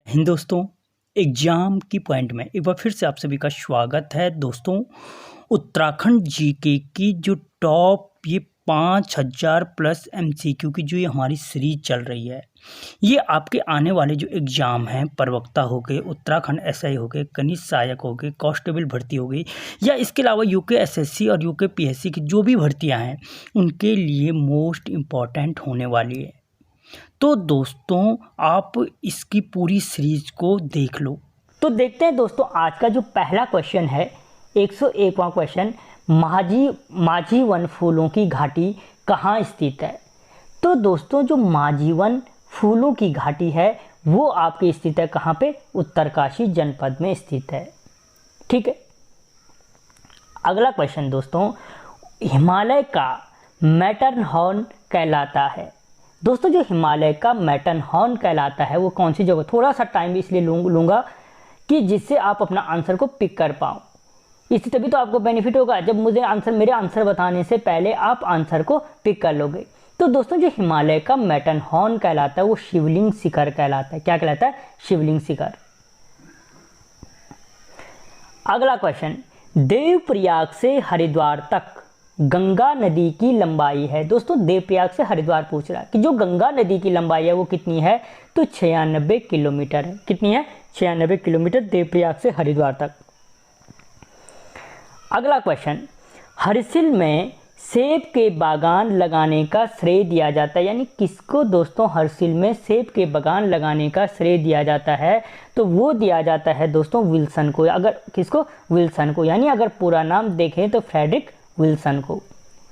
हिंद दोस्तों, एग्जाम की पॉइंट में एक बार फिर से आप सभी का स्वागत है। दोस्तों, उत्तराखंड जीके की जो टॉप ये 5000 प्लस एमसीक्यू की जो ये हमारी सीरीज चल रही है, ये आपके आने वाले जो एग्ज़ाम हैं, प्रवक्ता हो गए, उत्तराखंड एसआई हो गए, कनिष्ठ सहायक हो गए, कांस्टेबल भर्ती हो गई, या इसके अलावा यूके एसएससी और यूके पीएससी की जो भी भर्तियां हैं उनके लिए मोस्ट इम्पॉर्टेंट होने वाली है। तो दोस्तों, आप इसकी पूरी सीरीज को देख लो। तो देखते हैं दोस्तों, आज का जो पहला क्वेश्चन है 101वां क्वेश्चन, माझी वन फूलों की घाटी कहाँ स्थित है। तो दोस्तों, जो माझी वन फूलों की घाटी है वो आपके स्थित है कहाँ पे? उत्तरकाशी जनपद में स्थित है। ठीक है। अगला क्वेश्चन दोस्तों, हिमालय का मैटरहॉर्न कहलाता है। दोस्तों, जो हिमालय का मैटरहॉर्न कहलाता है वो कौन सी जगह? थोड़ा सा टाइम इसलिए लूँगा कि जिससे आप अपना आंसर को पिक कर पाओ। इससे तभी तो आपको बेनिफिट होगा जब मेरे आंसर बताने से पहले आप आंसर को पिक कर लोगे। तो दोस्तों, जो हिमालय का मैटरहॉर्न कहलाता है वो शिवलिंग शिखर कहलाता है। क्या कहलाता है? शिवलिंग शिखर। अगला क्वेश्चन, देवप्रयाग से हरिद्वार तक गंगा नदी की लंबाई है। दोस्तों, देवप्रयाग से हरिद्वार पूछ रहा है कि जो गंगा नदी की लंबाई है वो कितनी है? तो 96 किलोमीटर है। कितनी है? 96 किलोमीटर देवप्रयाग से हरिद्वार तक। अगला क्वेश्चन, हर्षिल में सेब के बागान लगाने का श्रेय दिया जाता है, यानी किसको दोस्तों हर्षिल में सेब के बागान लगाने का श्रेय दिया जाता है? तो वो दिया जाता है दोस्तों विल्सन को। अगर किसको? विल्सन को, यानी अगर पूरा नाम देखें तो फ्रेडरिक विल्सन को।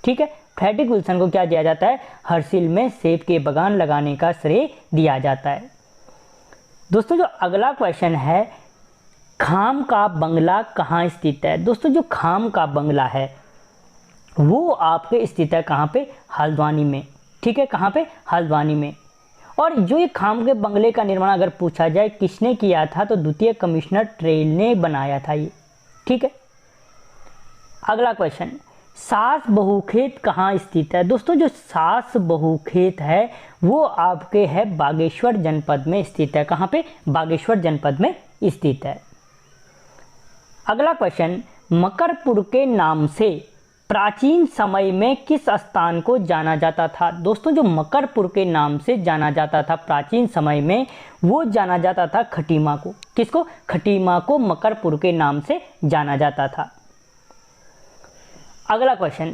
ठीक है, फ्रेडरिक विल्सन को क्या दिया जाता है? हर्षिल में सेब के बागान लगाने का श्रेय दिया जाता है। दोस्तों, जो अगला क्वेश्चन है, खाम का बंगला कहाँ स्थित है। दोस्तों, जो खाम का बंगला है वो आपके स्थित है कहाँ पे? हल्द्वानी में। ठीक है, कहाँ पे? हल्द्वानी में। और जो ये खाम के बंगले का निर्माण अगर पूछा जाए किसने किया था, तो द्वितीय कमिश्नर ट्रेल ने बनाया था ये। ठीक है। अगला क्वेश्चन, सास बहू खेत कहाँ स्थित है। दोस्तों, जो सास बहू खेत है वो आपके है बागेश्वर जनपद में स्थित है। कहाँ पे? बागेश्वर जनपद में स्थित है। अगला क्वेश्चन, मकरपुर के नाम से प्राचीन समय में किस स्थान को जाना जाता था। दोस्तों, जो मकरपुर के नाम से जाना जाता था प्राचीन समय में, वो जाना जाता था खटीमा को। किसको? खटीमा को मकरपुर के नाम से जाना जाता था। अगला क्वेश्चन,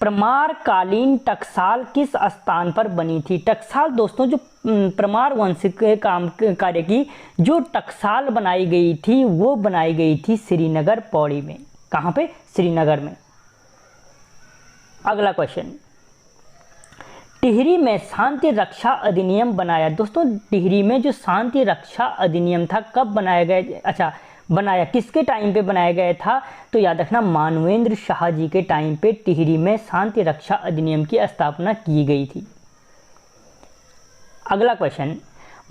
परमारकालीन टकसाल किस स्थान पर बनी थी। टकसाल दोस्तों, जो परमार वंश के कार्य की जो टकसाल बनाई गई थी वो बनाई गई थी श्रीनगर पौड़ी में। कहाँ पे? श्रीनगर में। अगला क्वेश्चन, टिहरी में शांति रक्षा अधिनियम बनाया। दोस्तों, टिहरी में जो शांति रक्षा अधिनियम था कब बनाया गया? बनाया किसके टाइम पे बनाया गया था? तो याद रखना, मानवेंद्र शाह जी के टाइम पे टिहरी में शांति रक्षा अधिनियम की स्थापना की गई थी। अगला क्वेश्चन,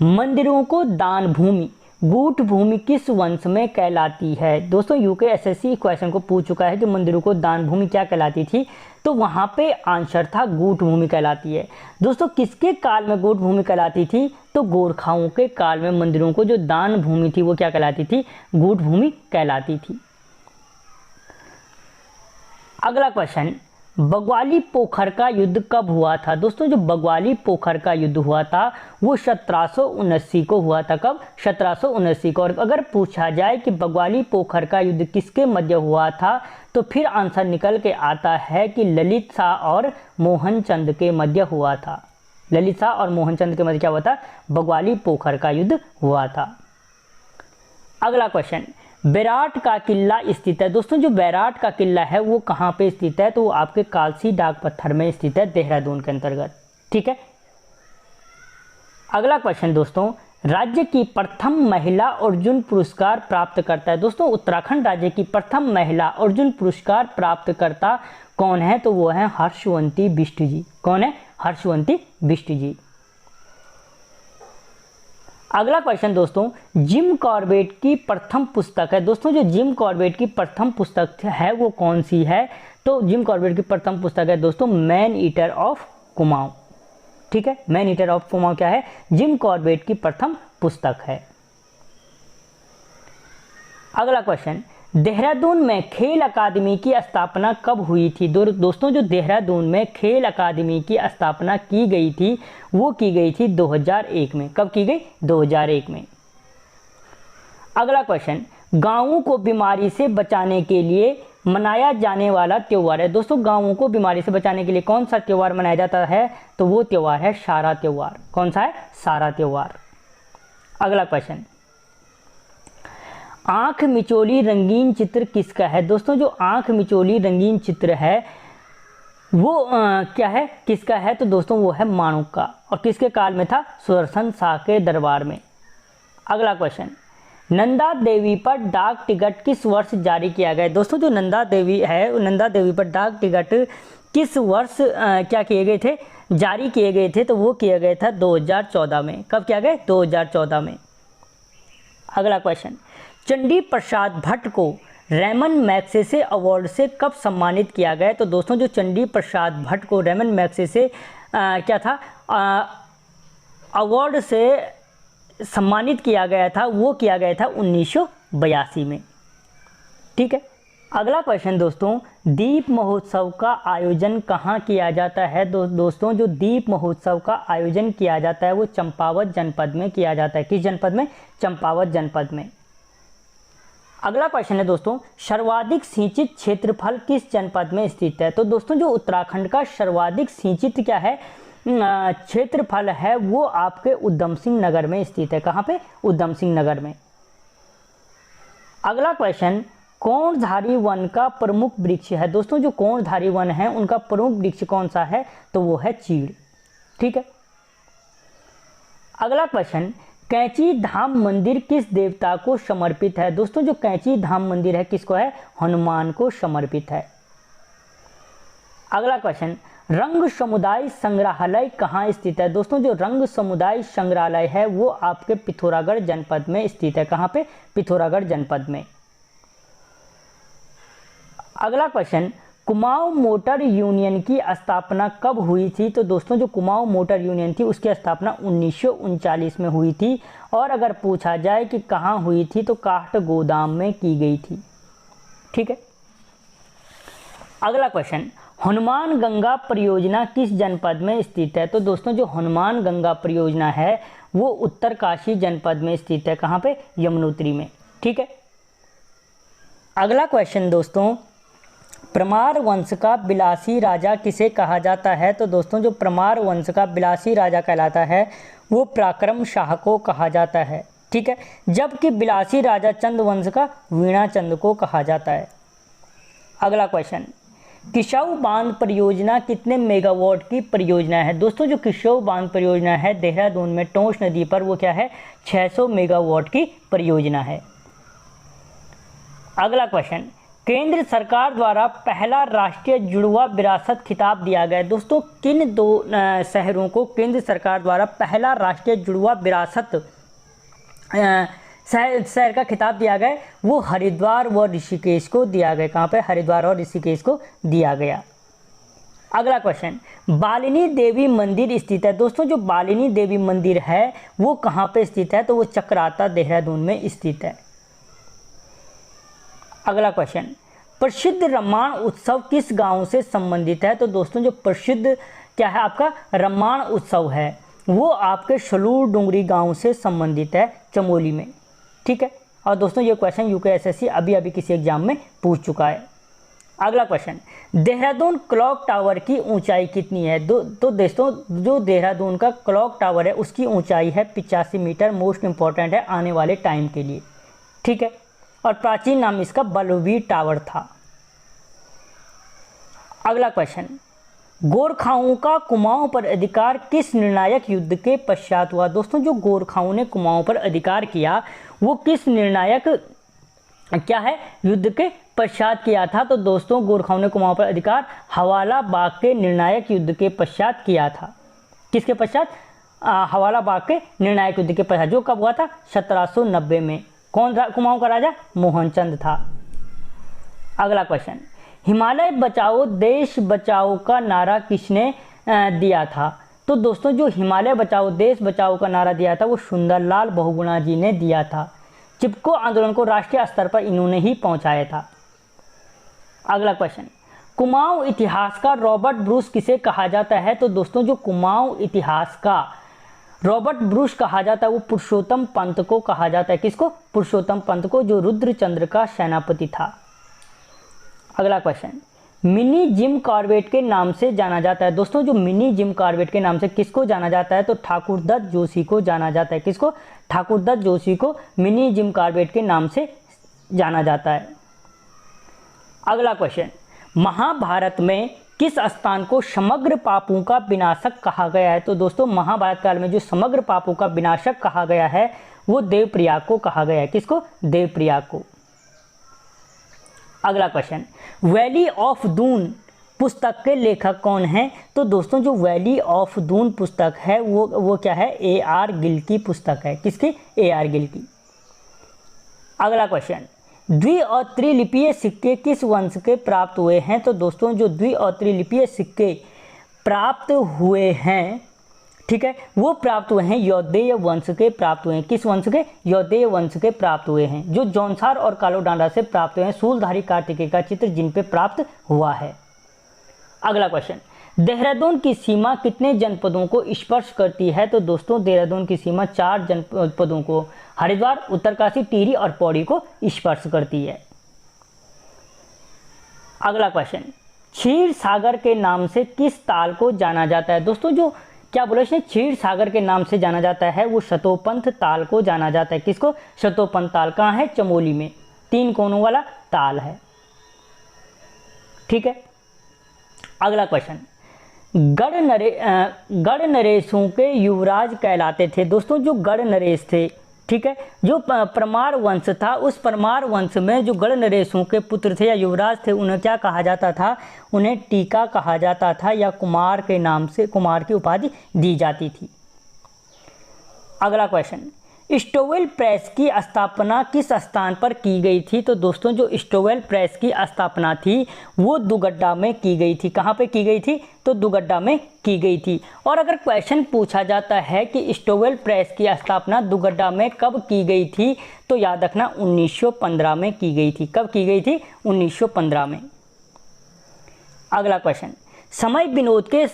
मंदिरों को दान भूमि गूढ़ भूमि किस वंश में कहलाती है। दोस्तों, यूके एसएससी क्वेश्चन को पूछ चुका है कि मंदिरों को दान भूमि क्या कहलाती थी, तो वहां पे आंसर था गूढ़ भूमि कहलाती है। दोस्तों, किसके काल में गूढ़ भूमि कहलाती थी? तो गोरखाओं के काल में मंदिरों को जो दान भूमि थी वो क्या कहलाती थी? गूढ़ भूमि कहलाती थी। अगला क्वेश्चन, बग्वाली पोखर का युद्ध कब हुआ था। दोस्तों, जो बग्वाली पोखर का युद्ध हुआ था वो 1779 को हुआ था। कब? 1779 को। और अगर पूछा जाए कि बग्वाली पोखर का युद्ध किसके मध्य हुआ था, तो फिर आंसर निकल के आता है कि ललित शाह और मोहनचंद के मध्य हुआ था। ललित शाह और मोहनचंद के मध्य क्या हुआ था? बग्वाली पोखर का युद्ध हुआ था। अगला क्वेश्चन, बैराट का किला स्थित है। दोस्तों, जो बैराट का किला है वो कहाँ पे स्थित है? तो वो आपके कालसी डाक पत्थर में स्थित है, देहरादून के अंतर्गत। ठीक है। अगला क्वेश्चन दोस्तों, राज्य की प्रथम महिला अर्जुन पुरस्कार प्राप्त करता है। दोस्तों, उत्तराखंड राज्य की प्रथम महिला अर्जुन पुरस्कार प्राप्त करता कौन है? तो वो है हर्षवंती बिष्ट जी। कौन है? हर्षवंती बिष्ट जी। अगला क्वेश्चन दोस्तों, जिम कॉर्बेट की प्रथम पुस्तक है। दोस्तों, जो जिम कॉर्बेट की प्रथम पुस्तक है वो कौन सी है? तो जिम कॉर्बेट की प्रथम पुस्तक है दोस्तों मैन ईटर ऑफ कुमाऊं। ठीक है, मैन ईटर ऑफ कुमाऊं क्या है? जिम कॉर्बेट की प्रथम पुस्तक है। अगला क्वेश्चन, देहरादून में खेल अकादमी की स्थापना कब हुई थी? दोस्तों जो देहरादून में खेल अकादमी की स्थापना की गई थी वो की गई थी 2001 में। कब की गई? 2001 में। अगला क्वेश्चन, गांवों को बीमारी से बचाने के लिए मनाया जाने वाला त्यौहार है। दोस्तों गांवों को बीमारी से बचाने के लिए कौन सा त्यौहार मनाया जाता है? तो वो त्यौहार है सारा त्यौहार। कौन सा है? सारा त्यौहार। अगला क्वेश्चन, आंख मिचोली रंगीन चित्र किसका है? दोस्तों जो आंख मिचोली रंगीन चित्र है वो क्या है, किसका है? तो दोस्तों वो है माणूक का। और किसके काल में था? सुदर्शन शाह के दरबार में। अगला क्वेश्चन, नंदा देवी पर डाक टिकट किस वर्ष जारी किया गया? दोस्तों जो नंदा देवी है, नंदा देवी पर डाक टिकट किस वर्ष क्या किए गए थे? जारी किए गए थे? तो वो किया गया था 2014 में। कब किया गया? 2014 में। अगला क्वेश्चन, चंडी प्रसाद भट्ट को रेमन मैग्सेसे अवार्ड से कब सम्मानित किया गया? तो दोस्तों जो चंडी प्रसाद भट्ट को रेमन मैग्सेसे क्या था अवार्ड से सम्मानित किया गया था, वो किया गया था 1982 में। ठीक है। अगला क्वेश्चन दोस्तों, दीप महोत्सव का आयोजन कहाँ किया जाता है? दोस्तों जो दीप महोत्सव का आयोजन किया जाता है वो चंपावत जनपद में किया जाता है। किस जनपद में? चंपावत जनपद में। अगला क्वेश्चन है दोस्तों, सर्वाधिक सिंचित क्षेत्रफल किस जनपद में स्थित है? तो दोस्तों जो उत्तराखंड का सर्वाधिक सिंचित क्या है क्षेत्रफल है वो आपके उधम सिंह नगर में स्थित है। कहाँ पे? उधम सिंह नगर में। अगला क्वेश्चन, कोणधारी वन का प्रमुख वृक्ष है? दोस्तों जो कोणधारी वन है उनका प्रमुख वृक्ष कौन सा है? तो वो है चीड़। ठीक है। अगला क्वेश्चन, कैंची धाम मंदिर किस देवता को समर्पित है? दोस्तों जो कैंची धाम मंदिर है किसको है? हनुमान को समर्पित है। अगला क्वेश्चन, रंग समुदाय संग्रहालय कहाँ स्थित है? दोस्तों जो रंग समुदाय संग्रहालय है वो आपके पिथौरागढ़ जनपद में स्थित है। कहाँ पे? पिथौरागढ़ जनपद में। अगला क्वेश्चन, कुमाऊं मोटर यूनियन की स्थापना कब हुई थी? तो दोस्तों जो कुमाऊं मोटर यूनियन थी उसकी स्थापना 1939 में हुई थी। और अगर पूछा जाए कि कहाँ हुई थी तो काठगोदाम में की गई थी। ठीक है। अगला क्वेश्चन, हनुमान गंगा परियोजना किस जनपद में स्थित है? तो दोस्तों जो हनुमान गंगा परियोजना है वो उत्तरकाशी जनपद में स्थित है। कहाँ पे? यमुनोत्री में। ठीक है। अगला क्वेश्चन दोस्तों, परमार वंश का बिलासी राजा किसे कहा जाता है? तो दोस्तों जो परमार वंश का बिलासी राजा कहलाता है वो पराक्रम शाह को कहा जाता है। ठीक है। जबकि बिलासी राजा चंद वंश का वीणा चंद को कहा जाता है। अगला क्वेश्चन, किशोर बांध परियोजना कितने मेगावाट की परियोजना है? दोस्तों जो किशोर बांध परियोजना है देहरादून में टोंस नदी पर वो क्या है? 600 मेगावाट की परियोजना है। अगला क्वेश्चन, केंद्र सरकार द्वारा पहला राष्ट्रीय जुड़वा विरासत खिताब दिया गया। दोस्तों किन दो शहरों को केंद्र सरकार द्वारा पहला राष्ट्रीय जुड़वा विरासत शहर का खिताब दिया गया? वो हरिद्वार व ऋषिकेश को दिया गया। कहाँ पे? हरिद्वार और ऋषिकेश को दिया गया। अगला क्वेश्चन, बालिनी देवी मंदिर स्थित है। दोस्तों जो बालिनी देवी मंदिर है वो कहाँ पे स्थित है? तो वो चक्राता देहरादून में स्थित है। अगला क्वेश्चन, प्रसिद्ध रम्माण उत्सव किस गांव से संबंधित है? तो दोस्तों जो प्रसिद्ध क्या है आपका रम्माण उत्सव है वो आपके सलूर डुंगरी गांव से संबंधित है, चमोली में। ठीक है। और दोस्तों ये क्वेश्चन यूकेएसएससी अभी किसी एग्जाम में पूछ चुका है। अगला क्वेश्चन, देहरादून क्लॉक टावर की ऊंचाई कितनी है? तो दोस्तों जो देहरादून का क्लॉक टावर है उसकी ऊंचाई है 85 मीटर। मोस्ट इंपॉर्टेंट है आने वाले टाइम के लिए। ठीक है। और प्राचीन नाम इसका बलवीर टावर था। अगला क्वेश्चन, गोरखाओं का कुमाऊं पर अधिकार किस निर्णायक युद्ध के पश्चात हुआ? दोस्तों जो गोरखाओं ने कुमाऊं पर अधिकार किया वो किस निर्णायक क्या है युद्ध के पश्चात किया था? तो दोस्तों गोरखाओं ने कुमाऊं पर अधिकार हवाला बाग के निर्णायक युद्ध के पश्चात किया था। किसके पश्चात? हवाला बाग के निर्णायक युद्ध के पश्चात, जो कब हुआ था? 1790 में। कौन कुमाऊं का राजा? मोहनचंद था। अगला क्वेश्चन, हिमालय बचाओ देश बचाओ का नारा किसने दिया था? तो दोस्तों जो हिमालय बचाओ देश बचाओ का नारा दिया था वो सुंदरलाल बहुगुणा जी ने दिया था। चिपको आंदोलन को राष्ट्रीय स्तर पर इन्होंने ही पहुंचाया था। अगला क्वेश्चन, कुमाऊं इतिहासकार रॉबर्ट ब्रूस किसे कहा जाता है? तो दोस्तों जो कुमाऊं इतिहास का रॉबर्ट ब्रूस कहा जाता है वो पुरुषोत्तम पंत को कहा जाता है। किसको? पुरुषोत्तम पंत को, जो रुद्रचंद्र का सेनापति था। अगला क्वेश्चन, मिनी जिम कॉर्बेट के नाम से जाना जाता है। दोस्तों जो मिनी जिम कॉर्बेट के नाम से किसको जाना जाता है? तो ठाकुर दत्त जोशी को जाना जाता है। किसको? ठाकुर दत्त जोशी को मिनी जिम कॉर्बेट के नाम से जाना जाता है। अगला क्वेश्चन, महाभारत में किस स्थान को समग्र पापों का विनाशक कहा गया है? तो दोस्तों महाभारत काल में जो समग्र पापों का विनाशक कहा गया है वो देवप्रयाग को कहा गया है। किसको? देवप्रयाग को। अगला क्वेश्चन, वैली ऑफ दून पुस्तक के लेखक कौन हैं? तो दोस्तों जो वैली ऑफ दून पुस्तक है वो क्या है? A.R. गिल की पुस्तक है। किसकी? A.R. गिल की। अगला क्वेश्चन, द्वि और त्रिलिपीय सिक्के किस वंश के प्राप्त हुए हैं? तो दोस्तों जो द्वि और त्रिलिपीय सिक्के प्राप्त हुए हैं, ठीक है, वो प्राप्त हुए हैं यौदेय वंश के प्राप्त हुए हैं। किस वंश के? यौदेय वंश के प्राप्त हुए हैं, जो जौनसार और कालोडांडा से प्राप्त हुए हैं। सूलधारी कार्तिकेय का चित्र जिन पे प्राप्त हुआ है। अगला क्वेश्चन, देहरादून की सीमा कितने जनपदों को स्पर्श करती है? तो दोस्तों देहरादून की सीमा 4 जनपदों को, हरिद्वार, उत्तरकाशी, टिहरी और पौड़ी को स्पर्श करती है। अगला क्वेश्चन, क्षीर सागर के नाम से किस ताल को जाना जाता है? दोस्तों जो क्या बोले इसने क्षीर सागर के नाम से जाना जाता है वो शतोपंथ ताल को जाना जाता है। किसको? शतोपंथ ताल। कहाँ है? चमोली में 3 कोनों वाला ताल है। ठीक है। अगला क्वेश्चन, गढ़ नरेशों के युवराज कहलाते थे। दोस्तों जो गढ़ नरेश थे, ठीक है, जो परमार वंश था, उस परमार वंश में जो गढ़ नरेशों के पुत्र थे या युवराज थे उन्हें क्या कहा जाता था? उन्हें टीका कहा जाता था या कुमार के नाम से, कुमार की उपाधि दी जाती थी। अगला क्वेश्चन, स्टोवेल प्रेस की स्थापना किस स्थान पर की गई थी? तो दोस्तों जो स्टोवेल प्रेस की स्थापना थी वो दुगड्डा में की गई थी। कहाँ पे की गई थी? तो दुगड्डा में की गई थी। और अगर क्वेश्चन पूछा जाता है कि स्टोवेल प्रेस की स्थापना दुगड्डा में कब की गई थी, तो याद रखना 1915 में की गई थी। कब की गई थी? 1915 में। अगला क्वेश्चन, समय विनोद के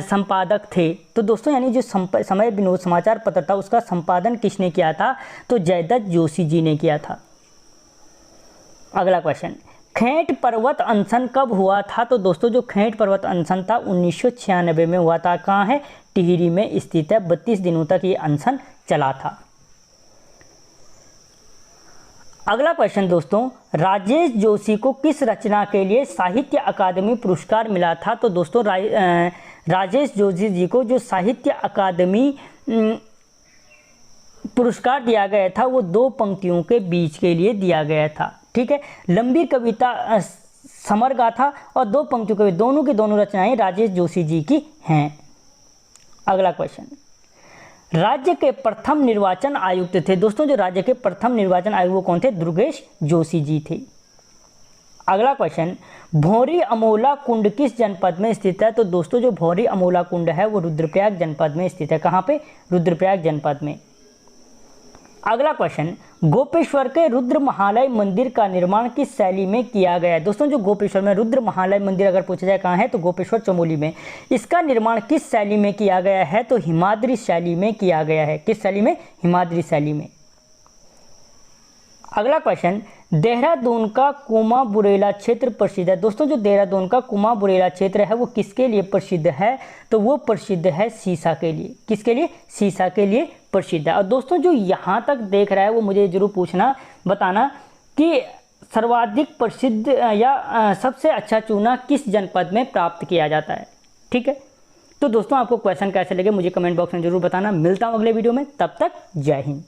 संपादक थे। तो दोस्तों यानी जो समय विनोद समाचार पत्र था उसका संपादन किसने किया था? तो जयदत्त जोशी जी ने किया था। अगला क्वेश्चन, खेंट पर्वत अनशन कब हुआ था? तो दोस्तों जो खेंट पर्वत अनशन था 1996 में हुआ था। कहाँ है? टिहरी में स्थित है। 32 दिनों तक ये अनशन चला था। अगला क्वेश्चन दोस्तों, राजेश जोशी को किस रचना के लिए साहित्य अकादमी पुरस्कार मिला था? तो दोस्तों राजेश जोशी जी को जो साहित्य अकादमी पुरस्कार दिया गया था वो 2 पंक्तियों के बीच के लिए दिया गया था। ठीक है, लंबी कविता समर गाथा और 2 पंक्तियों के दोनों की दोनों रचनाएं राजेश जोशी जी की हैं। अगला क्वेश्चन, राज्य के प्रथम निर्वाचन आयुक्त थे। दोस्तों जो राज्य के प्रथम निर्वाचन आयुक्त वो कौन थे? दुर्गेश जोशी जी थे। अगला क्वेश्चन, भौरी अमोला कुंड किस जनपद में स्थित है? तो दोस्तों जो भौरी अमोला कुंड है वो रुद्रप्रयाग जनपद में स्थित है। कहाँ पे? रुद्रप्रयाग जनपद में। अगला क्वेश्चन, गोपेश्वर के रुद्र महालय मंदिर का निर्माण किस शैली में किया गया है? दोस्तों जो गोपेश्वर में रुद्र महालय मंदिर अगर पूछा जाए कहाँ है तो गोपेश्वर चमोली में। इसका निर्माण किस शैली में किया गया है? तो हिमाद्री शैली में किया गया है। किस शैली में? हिमाद्री शैली में। अगला क्वेश्चन, देहरादून का कुमा बुरेला क्षेत्र प्रसिद्ध है। दोस्तों जो देहरादून का कुमा बुरेला क्षेत्र है वो किसके लिए प्रसिद्ध है? तो वो प्रसिद्ध है सीसा के लिए। किसके लिए? सीसा के लिए प्रसिद्ध है। और दोस्तों जो यहाँ तक देख रहा है वो मुझे जरूर बताना कि सर्वाधिक प्रसिद्ध या सबसे अच्छा चूना किस जनपद में प्राप्त किया जाता है। ठीक है, तो दोस्तों आपको क्वेश्चन कैसे लगे मुझे कमेंट बॉक्स में जरूर बताना। मिलता हूँ अगले वीडियो में, तब तक जय हिंद।